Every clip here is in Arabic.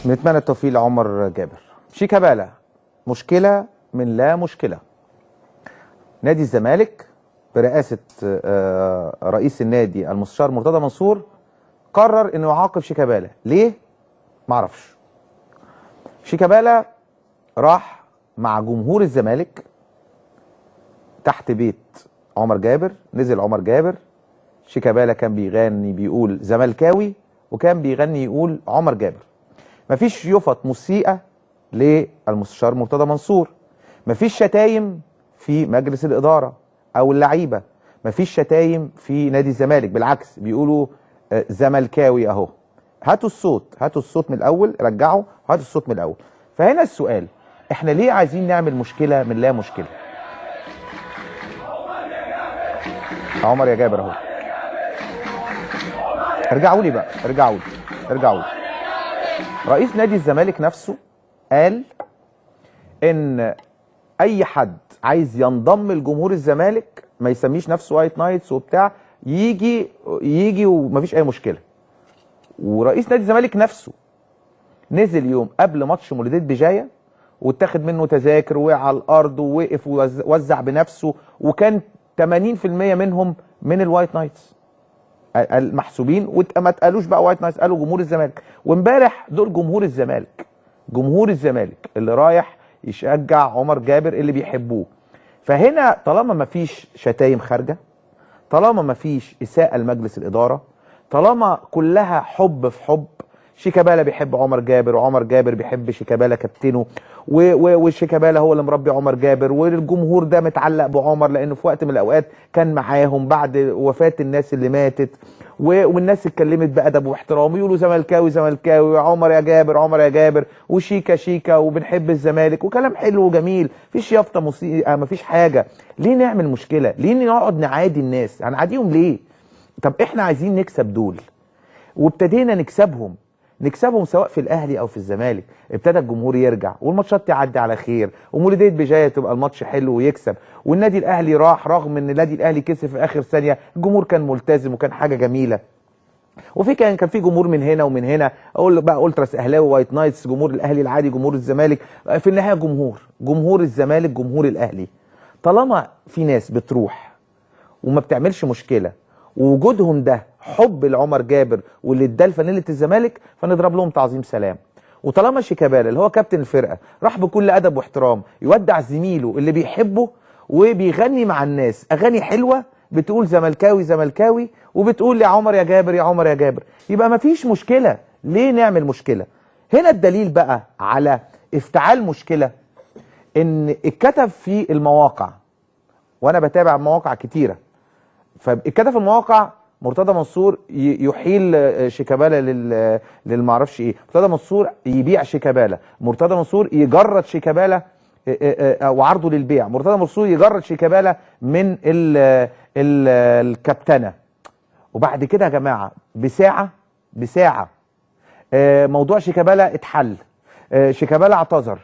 بنتمنى التوفيق لعمر جابر. شيكابالا مشكله من لا مشكله. نادي الزمالك برئاسه رئيس النادي المستشار مرتضى منصور قرر انه يعاقب شيكابالا. ليه؟ معرفش. شيكابالا راح مع جمهور الزمالك تحت بيت عمر جابر، نزل عمر جابر، شيكابالا كان بيغني بيقول زملكاوي وكان بيغني يقول عمر جابر. مفيش يفط مسيئة للمستشار مرتضى منصور، مفيش شتايم في مجلس الإدارة أو اللعيبة، مفيش شتايم في نادي الزمالك، بالعكس بيقولوا زملكاوي أهو. هاتوا الصوت من الأول، رجعوا هاتوا الصوت من الأول. فهنا السؤال، احنا ليه عايزين نعمل مشكلة من لا مشكلة؟ عمر يا جابر اهو. ارجعوا لي بقى، ارجعوا لي. رئيس نادي الزمالك نفسه قال ان اي حد عايز ينضم لجمهور الزمالك ما يسميش نفسه وايت نايتس وبتاع، يجي ومفيش اي مشكله. ورئيس نادي الزمالك نفسه نزل يوم قبل ماتش مولودية بجايه واتاخد منه تذاكر، وقع على الارض ووقف ووزع بنفسه، وكان 80% منهم من الوايت نايتس المحسوبين، وما اتقالوش بقى وايت نايتس، قالوا جمهور الزمالك. وامبارح دول جمهور الزمالك اللي رايح يشجع عمر جابر اللي بيحبوه. فهنا طالما ما فيش شتايم خارجه، طالما ما فيش اساءه لمجلس الاداره، طالما كلها حب في حب، شيكابالا بيحب عمر جابر وعمر جابر بيحب شيكابالا كابتنه، وشيكابالا هو اللي مربي عمر جابر، والجمهور ده متعلق بعمر لانه في وقت من الاوقات كان معاهم بعد وفاه الناس اللي ماتت، والناس اتكلمت بادب واحترام، يقولوا زملكاوي عمر يا جابر وشيكا وبنحب الزمالك، وكلام حلو وجميل، مفيش يافطه موسيقى، مفيش حاجه. ليه نعمل مشكله؟ ليه نقعد نعادي الناس؟ هنعاديهم ليه؟ طب احنا عايزين نكسب دول وابتدينا نكسبهم سواء في الاهلي او في الزمالك، ابتدى الجمهور يرجع والماتشات تعدي على خير، ومولودية بجايه تبقى الماتش حلو ويكسب، والنادي الاهلي راح رغم ان النادي الاهلي كسب في اخر ثانيه، الجمهور كان ملتزم وكان حاجه جميله. وفي كان في جمهور من هنا ومن هنا، اقول بقى التراس اهلاوي وايت نايتس، جمهور الاهلي العادي، جمهور الزمالك، في النهايه جمهور الزمالك، جمهور الاهلي. طالما في ناس بتروح وما بتعملش مشكله ووجودهم ده حب لعمر جابر واللي اداه لفانيله الزمالك، فنضرب لهم تعظيم سلام. وطالما شيكابالا اللي هو كابتن الفرقه راح بكل ادب واحترام يودع زميله اللي بيحبه وبيغني مع الناس اغاني حلوه بتقول زملكاوي وبتقول يا عمر يا جابر، يبقى مفيش مشكله. ليه نعمل مشكله؟ هنا الدليل بقى على افتعال مشكله ان اتكتب في المواقع، وانا بتابع مواقع كتيره، فاتكتب في المواقع مرتضى منصور يحيل شيكابالا للمعرفش ايه، مرتضى منصور يبيع شيكابالا، مرتضى منصور يجرد شيكابالا وعرضه للبيع، مرتضى منصور يجرد شيكابالا من الكابتنه. وبعد كده يا جماعه بساعه موضوع شيكابالا اتحل، شيكابالا اعتذر،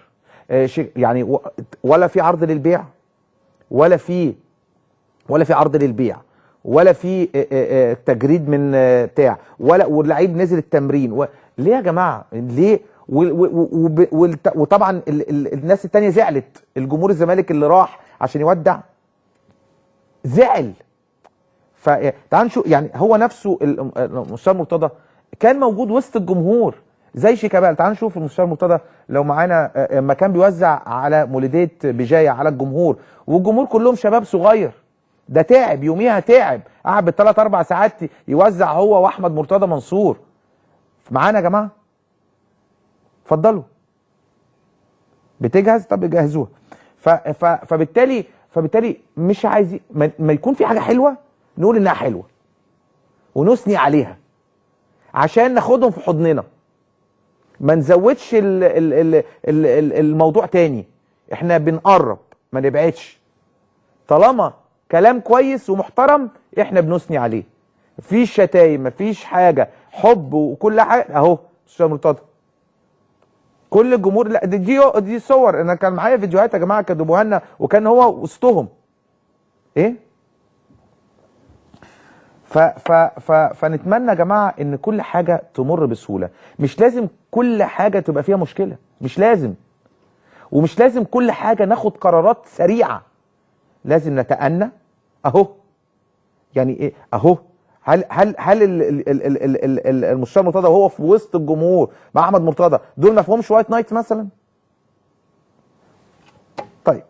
يعني ولا في عرض للبيع ولا في عرض للبيع ولا في تجريد من بتاع، واللعيب نزل التمرين ليه يا جماعه؟ ليه؟ وطبعا الناس التانية زعلت، الجمهور الزمالك اللي راح عشان يودع زعل. فتعال نشوف، يعني هو نفسه المستشار مرتضى كان موجود وسط الجمهور زي شيكابالا. تعال نشوف المستشار مرتضى لو معانا لما كان بيوزع على مولودية بجايه على الجمهور، والجمهور كلهم شباب صغير، ده تعب يوميها، قعد بالثلاث 4 ساعات يوزع هو واحمد مرتضى منصور. معانا يا جماعه؟ اتفضلوا. بتجهز؟ طب جهزوها. فبالتالي مش عايزين ما يكون في حاجه حلوه نقول انها حلوه ونثني عليها عشان ناخدهم في حضننا، ما نزودش الموضوع تاني، احنا بنقرب ما نبعدش. طالما كلام كويس ومحترم احنا بنثني عليه، مفيش شتايم، مفيش حاجه، حب وكل حاجه اهو. استاذ مرتضى كل الجمهور، لا دي صور، انا كان معايا فيديوهات يا جماعه كتبوها لنا وكان هو وسطهم ايه. فنتمنى يا جماعه ان كل حاجه تمر بسهوله. مش لازم كل حاجه تبقى فيها مشكله، مش لازم. ومش لازم كل حاجه ناخد قرارات سريعه، لازم نتأنى. اهو يعني ايه اهو، هل المستشار مرتضى وهو في وسط الجمهور مع احمد مرتضى دول ما فيهمش وايت نايت مثلا؟ طيب